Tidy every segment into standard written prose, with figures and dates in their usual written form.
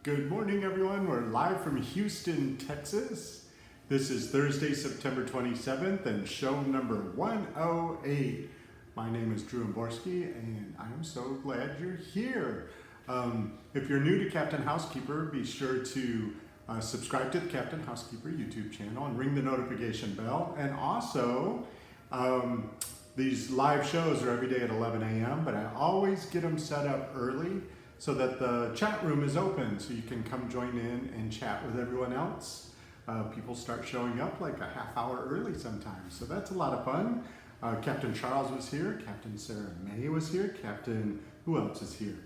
Good morning, everyone. We're live from Houston, Texas. This is Thursday, September 27th, and show number 108. My name is Drew Imborski, and I'm so glad you're here. If you're new to Captain Housekeeper, be sure to subscribe to the Captain Housekeeper YouTube channel and ring the notification bell. And also, these live shows are every day at 11 a.m., but I always get them set up early so that the chat room is open so you can come join in and chat with everyone else. People start showing up like a half hour early sometimes, so that's a lot of fun. Captain Charles was here, Captain Sarah May was here, who else is here?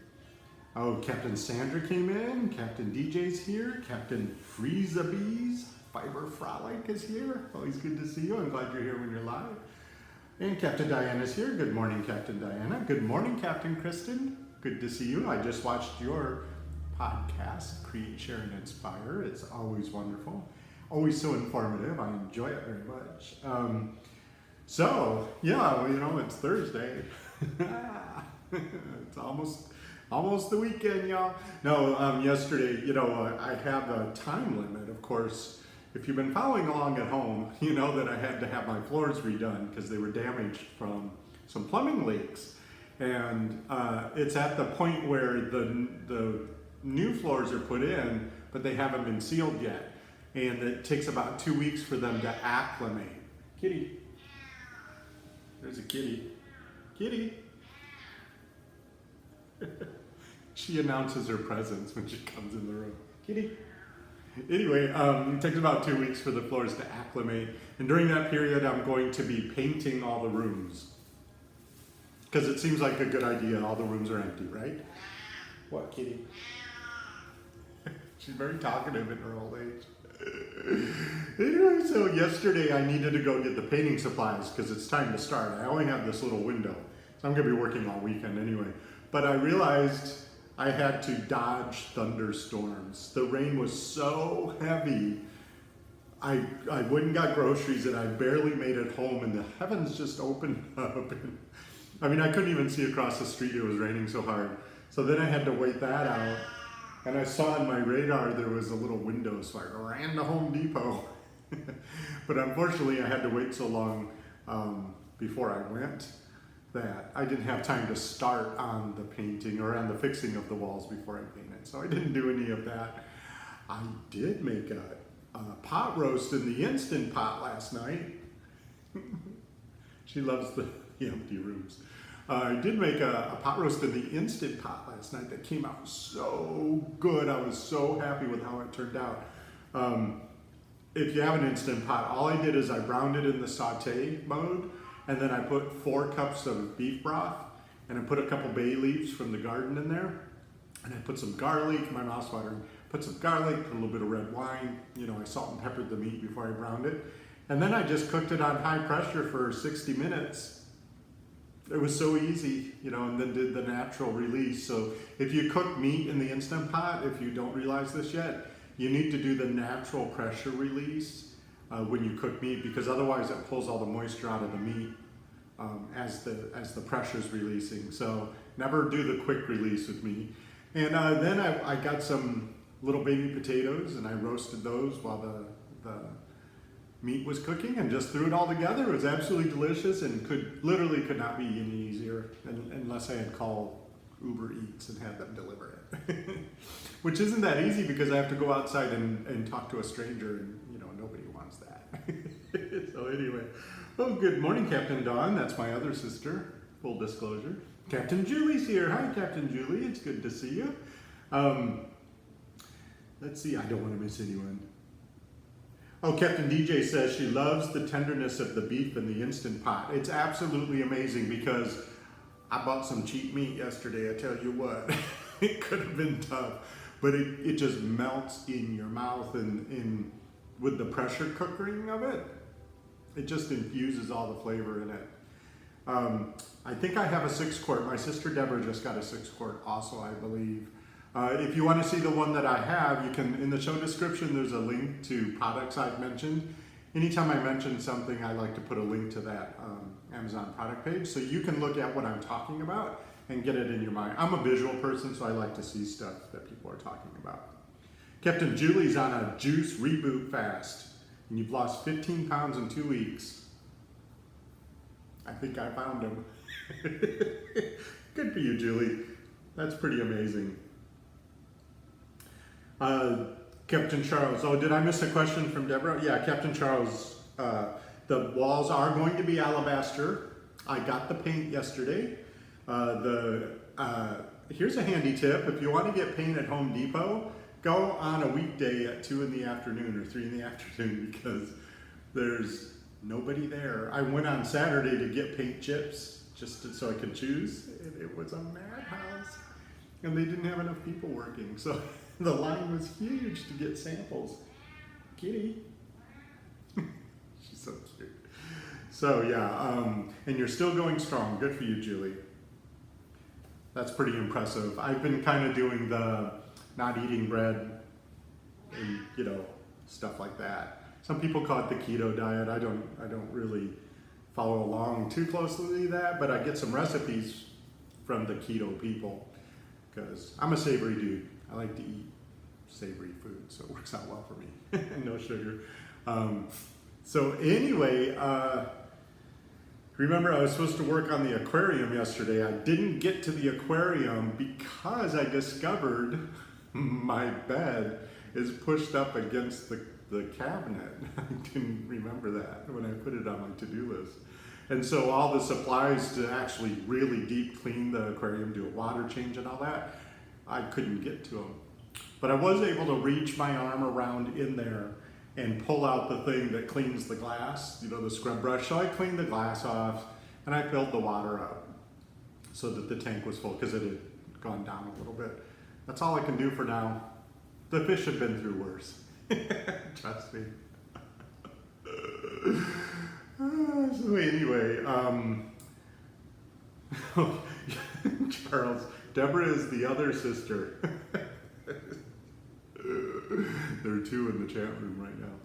Oh, Captain Sandra came in, Captain DJ's here, Captain Freezabees, Fiber Frolic is here. Always good to see you. I'm glad you're here when you're live. And Captain Diana's here. Good morning, Captain Diana. Good morning, Captain Kristen. Good to see you. I just watched your podcast, Create, Share, and Inspire. It's always wonderful. Always so informative. I enjoy it very much. It's Thursday. It's almost the weekend, y'all. No, yesterday, I have a time limit, of course. If you've been following along at home, you know that I had to have my floors redone because they were damaged from some plumbing leaks. And it's at the point where the new floors are put in, but they haven't been sealed yet. And it takes about 2 weeks for them to acclimate. Kitty. There's a kitty. Kitty. She announces her presence when she comes in the room. Kitty. Anyway, it takes about 2 weeks for the floors to acclimate. And during that period, I'm going to be painting all the rooms. Because it seems like a good idea. All the rooms are empty, right? What, kitty? She's very talkative in her old age. Anyway, so yesterday I needed to go get the painting supplies because it's time to start. I only have this little window. So I'm going to be working all weekend anyway. But I realized I had to dodge thunderstorms. The rain was so heavy. I went and got groceries and I barely made it home and the heavens just opened up. I couldn't even see across the street. It was raining so hard. So then I had to wait that out. And I saw on my radar there was a little window, so I ran to Home Depot. But unfortunately, I had to wait so long before I went that I didn't have time to start on the painting or on the fixing of the walls before I painted. So I didn't do any of that. I did make a pot roast in the Instant Pot last night. She loves the empty rooms. I did make a pot roast in the Instant Pot last night that came out so good. I was so happy with how it turned out. If you have an Instant Pot, all I did is I browned it in the saute mode, and then I put 4 cups of beef broth, and I put a couple bay leaves from the garden in there, and I put some garlic, my mouth's watering, put some garlic, put a little bit of red wine, I salt and peppered the meat before I browned it, and then I just cooked it on high pressure for 60 minutes. It was so easy, and then did the natural release. So if you cook meat in the Instant Pot, if you don't realize this yet, you need to do the natural pressure release when you cook meat, because otherwise it pulls all the moisture out of the meat as the pressure's releasing. So never do the quick release with meat. And then I got some little baby potatoes and I roasted those while the meat was cooking and just threw it all together. It was absolutely delicious and could not be any easier unless I had called Uber Eats and had them deliver it. Which isn't that easy because I have to go outside and talk to a stranger and nobody wants that. So anyway, good morning, Captain Dawn. That's my other sister, full disclosure. Captain Julie's here. Hi, Captain Julie. It's good to see you. Let's see, I don't want to miss anyone. Oh, Captain DJ says she loves the tenderness of the beef in the Instant Pot. It's absolutely amazing because I bought some cheap meat yesterday, I tell you what. It could have been tough, but it just melts in your mouth and with the pressure cooking of it, it just infuses all the flavor in it. I think I have a 6-quart. My sister Deborah just got a 6-quart also, I believe. If you want to see the one that I have, you can, in the show description, there's a link to products I've mentioned. Anytime I mention something, I like to put a link to that Amazon product page so you can look at what I'm talking about and get it in your mind. I'm a visual person, so I like to see stuff that people are talking about. Captain Julie's on a juice reboot fast, and you've lost 15 pounds in 2 weeks. I think I found him. Good for you, Julie. That's pretty amazing. Captain Charles. Oh, did I miss a question from Deborah? Yeah, Captain Charles. The walls are going to be alabaster. I got the paint yesterday. Here's a handy tip. If you want to get paint at Home Depot, go on a weekday at 2 in the afternoon or 3 in the afternoon because there's nobody there. I went on Saturday to get paint chips so I could choose, and it was a madhouse. And they didn't have enough people working, so the line was huge to get samples. Kitty. She's so cute. So yeah, and you're still going strong. Good for you, Julie. That's pretty impressive. I've been kind of doing the not eating bread and, stuff like that. Some people call it the keto diet. I don't really follow along too closely to that, but I get some recipes from the keto people because I'm a savory dude. I like to eat savory food, so it works out well for me. No sugar. So anyway, remember I was supposed to work on the aquarium yesterday. I didn't get to the aquarium because I discovered my bed is pushed up against the cabinet. I didn't remember that when I put it on my to-do list. And so all the supplies to actually really deep clean the aquarium, do a water change and all that, I couldn't get to them. But I was able to reach my arm around in there and pull out the thing that cleans the glass, the scrub brush. So I cleaned the glass off and I filled the water up so that the tank was full because it had gone down a little bit. That's all I can do for now. The fish have been through worse. Trust me. So anyway, Charles, Deborah is the other sister. There are 2 in the chat room right now.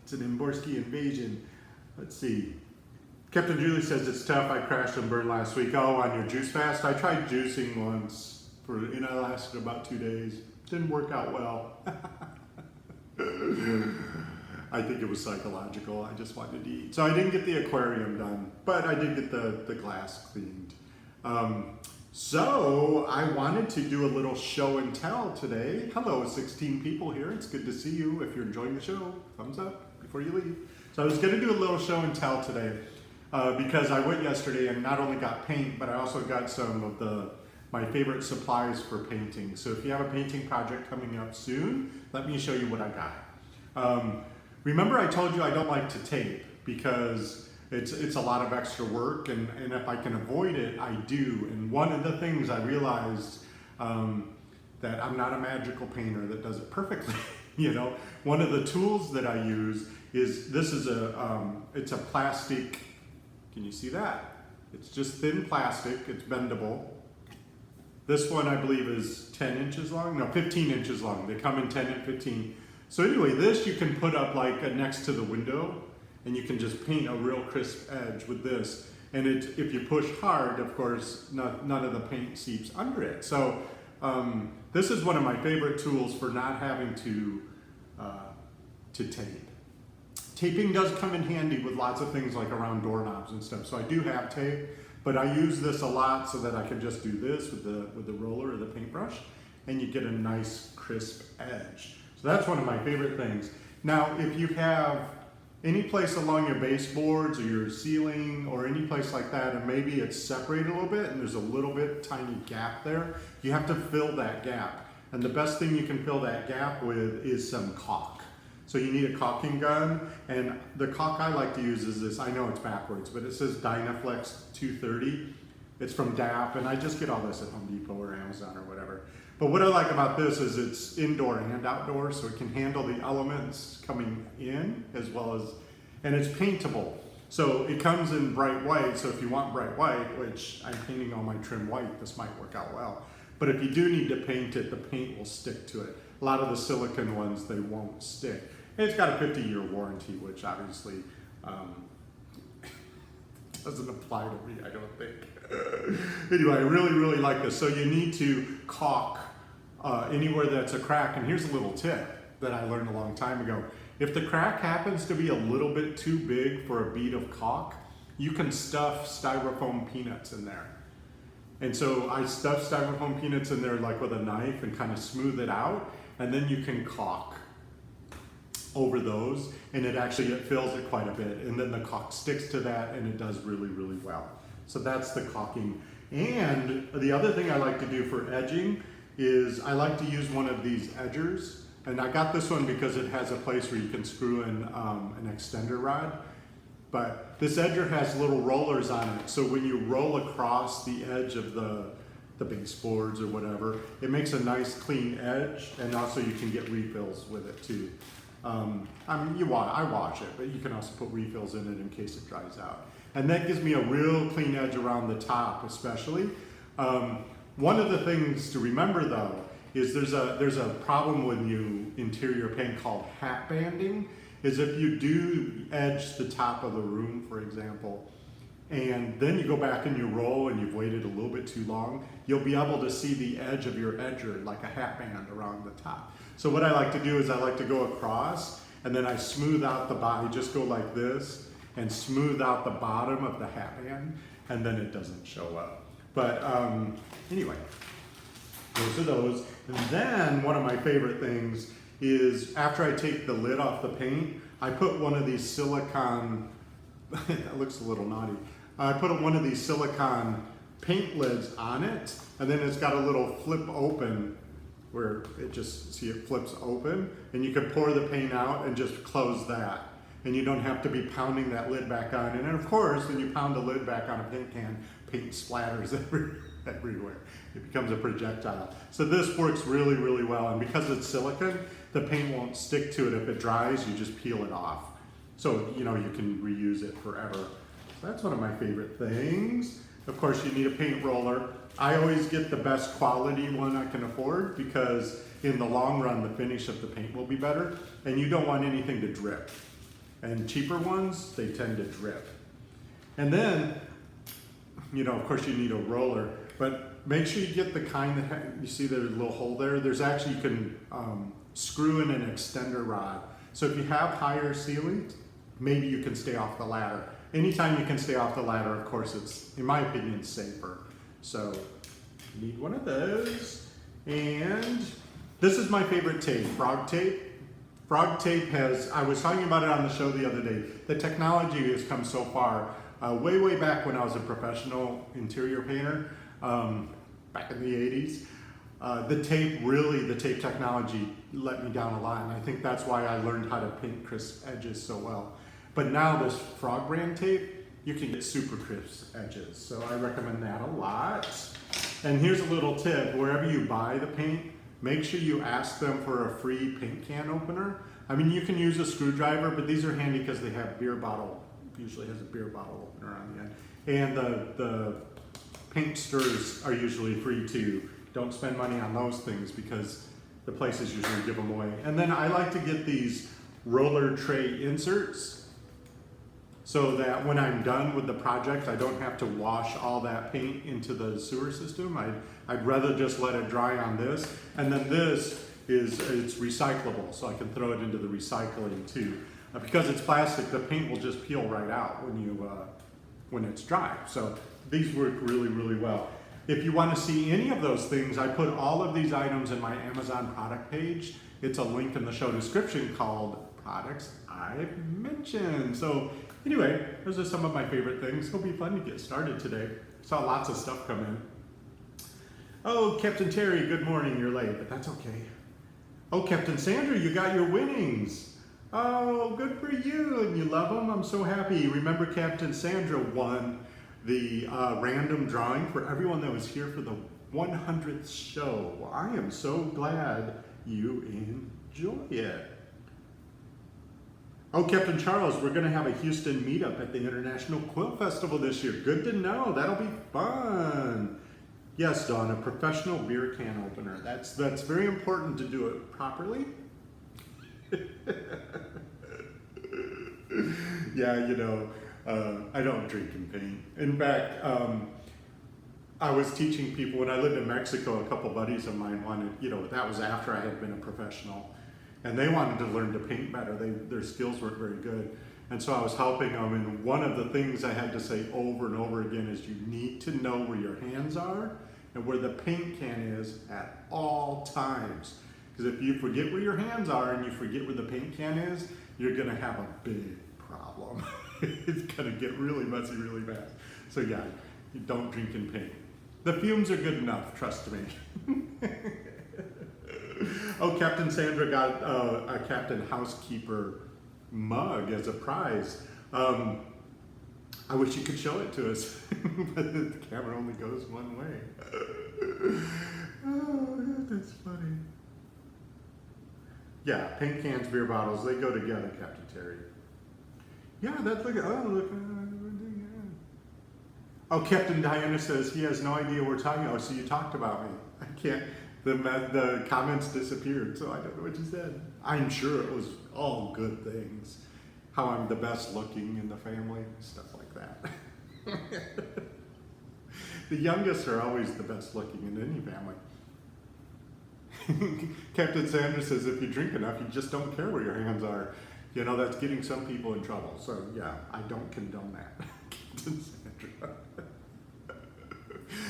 It's an Imborski invasion. Let's see. Captain Julie says it's tough. I crashed and burned last week. Oh, on your juice fast? I tried juicing once and I lasted about 2 days. Didn't work out well. I think it was psychological. I just wanted to eat. So I didn't get the aquarium done, but I did get the glass cleaned. So I wanted to do a little show and tell today. Hello, 16 people here. It's good to see you. If you're enjoying the show, thumbs up before you leave. So I was going to do a little show and tell today because I went yesterday and not only got paint, but I also got some of my favorite supplies for painting. So if you have a painting project coming up soon, let me show you what I got. Remember I told you I don't like to tape because it's a lot of extra work, and if I can avoid it, I do. And one of the things I realized that I'm not a magical painter that does it perfectly. One of the tools that I use is it's a plastic. Can you see that? It's just thin plastic. It's bendable. This one I believe is 10 inches long. No, 15 inches long. They come in 10 and 15. So anyway, this you can put up like next to the window, and you can just paint a real crisp edge with this. And if you push hard, of course, none of the paint seeps under it. So this is one of my favorite tools for not having to tape. Taping does come in handy with lots of things like around doorknobs and stuff. So I do have tape, but I use this a lot so that I can just do this with the roller or the paintbrush, and you get a nice crisp edge. So that's one of my favorite things. Now, if you have any place along your baseboards or your ceiling or any place like that, and maybe it's separated a little bit and there's a little bit tiny gap there, you have to fill that gap. And the best thing you can fill that gap with is some caulk. So you need a caulking gun, and the caulk I like to use is this. I know it's backwards, but it says Dynaflex 230. It's from DAP, and I just get all this at Home Depot or Amazon or whatever. But what I like about this is it's indoor and outdoor, so it can handle the elements coming in as well as, and it's paintable. So it comes in bright white, so if you want bright white, which I'm painting all my trim white, this might work out well. But if you do need to paint it, the paint will stick to it. A lot of the silicone ones, they won't stick. And it's got a 50-year warranty, which obviously doesn't apply to me, I don't think. Anyway, I really, really like this. So you need to caulk anywhere that's a crack. And here's a little tip that I learned a long time ago. If the crack happens to be a little bit too big for a bead of caulk, you can stuff styrofoam peanuts in there. And so I stuff styrofoam peanuts in there like with a knife and kind of smooth it out, and then you can caulk over those, and it fills it quite a bit, and then the caulk sticks to that, and it does really, really well. So that's the caulking. And the other thing I like to do for edging is I like to use one of these edgers, and I got this one because it has a place where you can screw in an extender rod. But this edger has little rollers on it, so when you roll across the edge of the baseboards or whatever, it makes a nice clean edge, and also you can get refills with it too. I wash it, but you can also put refills in it in case it dries out. And that gives me a real clean edge around the top especially. One of the things to remember though is there's a problem with interior paint called hat banding. Is if you do edge the top of the room, for example, and then you go back and you roll and you've waited a little bit too long, you'll be able to see the edge of your edger like a hat band around the top. So what I like to do is I like to go across and then I smooth out the bottom, just go like this and smooth out the bottom of the hat band, and then it doesn't show up. But anyway, those are those. And then one of my favorite things is after I take the lid off the paint, I put one of these silicone, that looks a little naughty, I put one of these silicone paint lids on it, and then it's got a little flip open where it flips open, and you can pour the paint out and just close that. And you don't have to be pounding that lid back on. And then of course, when you pound the lid back on a paint can, paint splatters everywhere. It becomes a projectile. So this works really, really well. And because it's silicone, the paint won't stick to it. If it dries, you just peel it off. So, you can reuse it forever. So that's one of my favorite things. Of course, you need a paint roller. I always get the best quality one I can afford because in the long run, the finish of the paint will be better. And you don't want anything to drip. And cheaper ones, they tend to drip. And then, of course you need a roller, but make sure you get the kind that, you see there's a little hole there? There's actually, you can screw in an extender rod. So if you have higher ceilings, maybe you can stay off the ladder. Anytime you can stay off the ladder, of course, it's, in my opinion, safer. So you need one of those. And this is my favorite tape, frog tape. Frog tape I was talking about it on the show the other day. The technology has come so far. Way back when I was a professional interior painter, back in the 80s, the tape technology let me down a lot, and I think that's why I learned how to paint crisp edges so well. But now this Frog brand tape, you can get super crisp edges, so I recommend that a lot. And here's a little tip, wherever you buy the paint, make sure you ask them for a free paint can opener. I mean, you can use a screwdriver, but these are handy because they have usually has a beer bottle opener on the end. And the paint stirrers are usually free too. Don't spend money on those things because the places usually give them away. And then I like to get these roller tray inserts so that when I'm done with the project, I don't have to wash all that paint into the sewer system. I'd rather just let it dry on this. And then this it's recyclable, so I can throw it into the recycling too. Because it's plastic, the paint will just peel right out when it's dry. So these work really, really well. If you want to see any of those things, I put all of these items in my Amazon product page. It's a link in the show description called Products I've Mentioned. So anyway, those are some of my favorite things. It'll be fun to get started today. Saw lots of stuff come in. Oh, Captain Terry, good morning. You're late, but that's okay. Oh, Captain Sandra, you got your winnings. Oh, good for you, and you love them? I'm so happy. Remember, Captain Sandra won the random drawing for everyone that was here for the 100th show. Well, I am so glad you enjoy it. Oh, Captain Charles, we're going to have a Houston meetup at the International Quilt Festival this year. Good to know. That'll be fun. Yes, Dawn, a professional beer can opener. That's very important to do it properly. Yeah, I don't drink and paint. In fact, I was teaching people when I lived in Mexico. A couple buddies of mine wanted, that was after I had been a professional, and they wanted to learn to paint better. Their skills weren't very good, and so I was helping them. And one of the things I had to say over and over again is you need to know where your hands are and where the paint can is at all times. Because if you forget where your hands are and you forget where the paint can is, you're gonna have a big problem. It's gonna get really messy really fast. So yeah, you don't drink and paint. The fumes are good enough, trust me. Oh, Captain Sandra got a Captain Housekeeper mug as a prize. I wish you could show it to us, but the camera only goes one way. Oh, that's funny. Yeah, paint cans, beer bottles, they go together, Captain Terry. Yeah, that's look. Oh, Captain Diana says he has no idea we're talking about. Oh, so you talked about me. I can't. The comments disappeared, so I don't know what you said. I'm sure it was all good things. How I'm the best looking in the family, stuff like that. The youngest are always the best looking in any family. Captain Sanders says if you drink enough, you just don't care where your hands are. That's getting some people in trouble. So yeah, I don't condone that. Captain Sandra.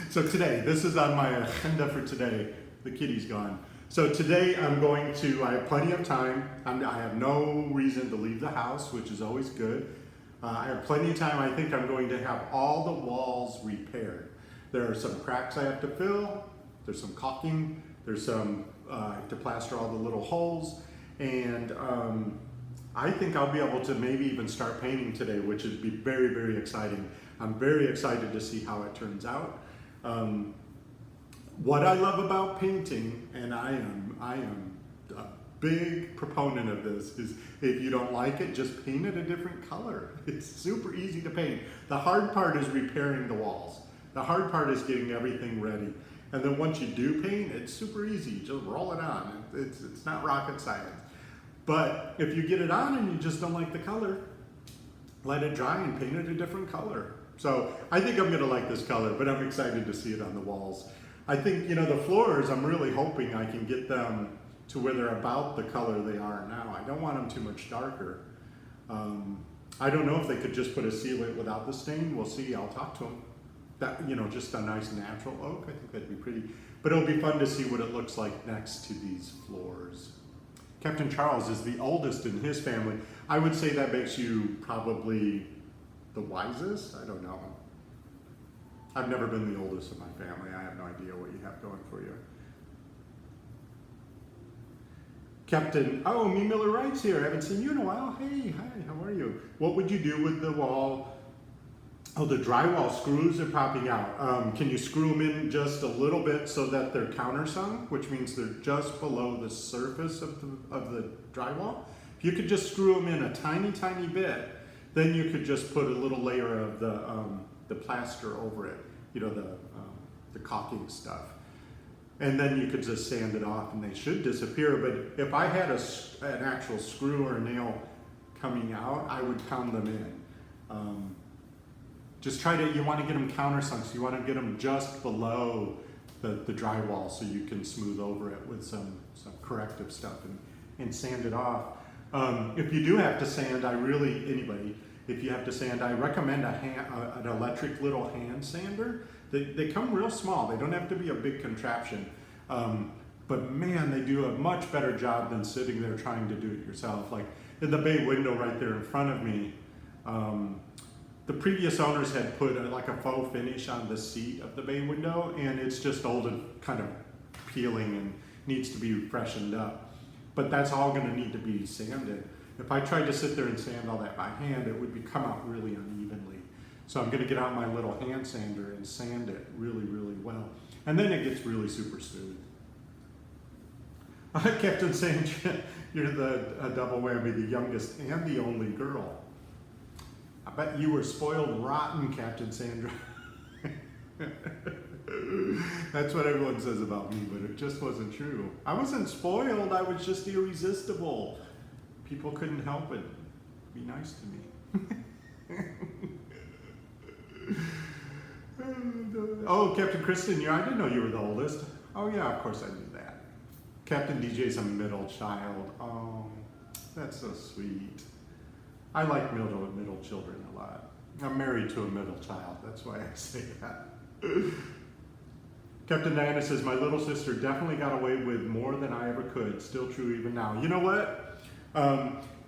So today, this is on my agenda for today. The kitty's gone. So today I have plenty of time. I have no reason to leave the house, which is always good. I have plenty of time. I think I'm going to have all the walls repaired. There are some cracks I have to fill. There's some caulking. There's some, I have to plaster all the little holes. And I think I'll be able to maybe even start painting today, which would be very, very exciting. I'm very excited to see how it turns out. What I love about painting, and I am a big proponent of this, is if you don't like it, just paint it a different color. It's super easy to paint. The hard part is repairing the walls. The hard part is getting everything ready. And then once you do paint, it's super easy. Just roll it on. It's not rocket science. But if you get it on and you just don't like the color, let it dry and paint it a different color. So I think I'm gonna like this color, but I'm excited to see it on the walls. I think, the floors, I'm really hoping I can get them to where they're about the color they are now. I don't want them too much darker. I don't know if they could just put a sealant without the stain. We'll see, I'll talk to them. That, just a nice natural oak, I think that'd be pretty. But it'll be fun to see what it looks like next to these floors. Captain Charles is the oldest in his family. I would say that makes you probably the wisest? I don't know. I've never been the oldest in my family. I have no idea what you have going for you. Me Miller Wright's here. I haven't seen you in a while. Hey, hi, how are you? What would you do with the wall? Oh, the drywall screws are popping out. Can you screw them in just a little bit so that they're countersunk, which means they're just below the surface of the drywall? If you could just screw them in a tiny, tiny bit, then you could just put a little layer of the plaster over it, the caulking stuff. And then you could just sand it off and they should disappear. But if I had an actual screw or a nail coming out, I would pound them in. Just you want to get them countersunk, so you want to get them just below the drywall so you can smooth over it with some corrective stuff and sand it off. If you do have to sand, if you have to sand, I recommend an electric little hand sander. They come real small. They don't have to be a big contraption. But man, they do a much better job than sitting there trying to do it yourself. Like in the bay window right there in front of me, the previous owners had put like a faux finish on the seat of the bay window, and it's just old and kind of peeling and needs to be freshened up. But that's all going to need to be sanded. If I tried to sit there and sand all that by hand, it would come out really unevenly. So I'm going to get out my little hand sander and sand it really, really well. And then it gets really super smooth. Captain Sandra, you're the double whammy, the youngest and the only girl. I bet you were spoiled rotten, Captain Sandra. That's what everyone says about me, but it just wasn't true. I wasn't spoiled, I was just irresistible. People couldn't help it. Be nice to me. Oh, Captain Kristen, I didn't know you were the oldest. Oh yeah, of course I knew that. Captain DJ's a middle child. Oh, that's so sweet. I like middle children a lot. I'm married to a middle child, that's why I say that. Captain Diana says, my little sister definitely got away with more than I ever could. Still true even now. You know what?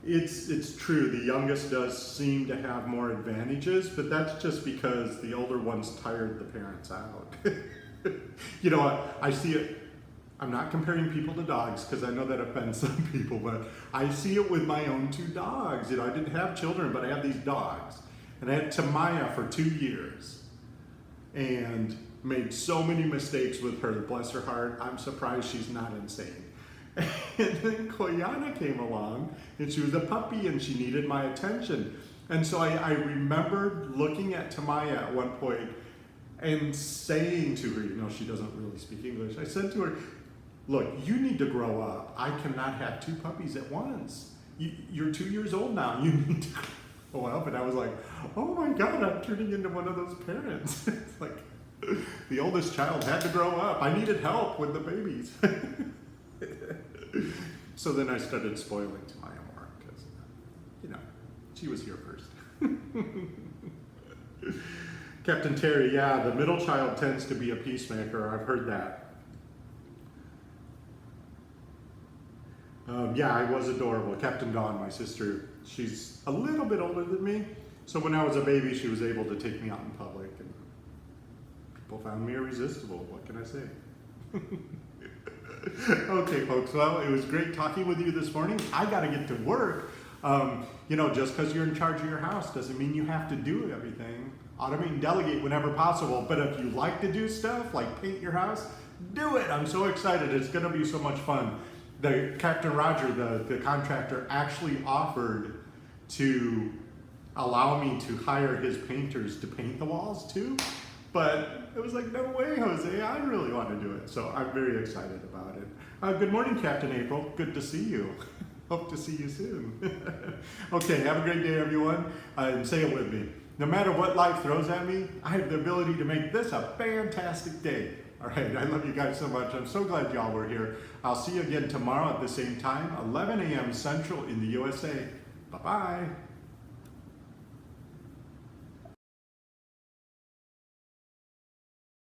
It's true. The youngest does seem to have more advantages, but that's just because the older ones tired the parents out. You know what? I see it. I'm not comparing people to dogs because I know that offends some people, but I see it with my own two dogs. You know, I didn't have children, but I have these dogs. And I had Tamaya for 2 years and made so many mistakes with her, bless her heart. I'm surprised she's not insane. And then Koyana came along and she was a puppy and she needed my attention. And so I remembered looking at Tamaya at one point and saying to her, you know, she doesn't really speak English. I said to her, look, you need to grow up. I cannot have 2 puppies at once. You're 2 years old now. You need to grow up. And I was like, oh my God, I'm turning into one of those parents. It's like the oldest child had to grow up. I needed help with the babies. So then I started spoiling Tamaya more because, you know, she was here first. Captain Terry, yeah, the middle child tends to be a peacemaker. I've heard that. Yeah, I was adorable. Captain Dawn, my sister, she's a little bit older than me. So when I was a baby, she was able to take me out in public. And people found me irresistible. What can I say? Okay, folks. Well, it was great talking with you this morning. I got to get to work. You know, just because you're in charge of your house doesn't mean you have to do everything. Automate and delegate whenever possible. But if you like to do stuff like paint your house, do it. I'm so excited. It's going to be so much fun. The Captain Roger, the contractor, actually offered to allow me to hire his painters to paint the walls too. But it was like, no way, Jose, I really want to do it. So I'm very excited about it. Good morning, Captain April. Good to see you. Hope to see you soon. Okay, have a great day, everyone. And say it with me. No matter what life throws at me, I have the ability to make this a fantastic day. All right, I love you guys so much. I'm so glad y'all were here. I'll see you again tomorrow at the same time, 11 a.m. Central in the USA. Bye-bye.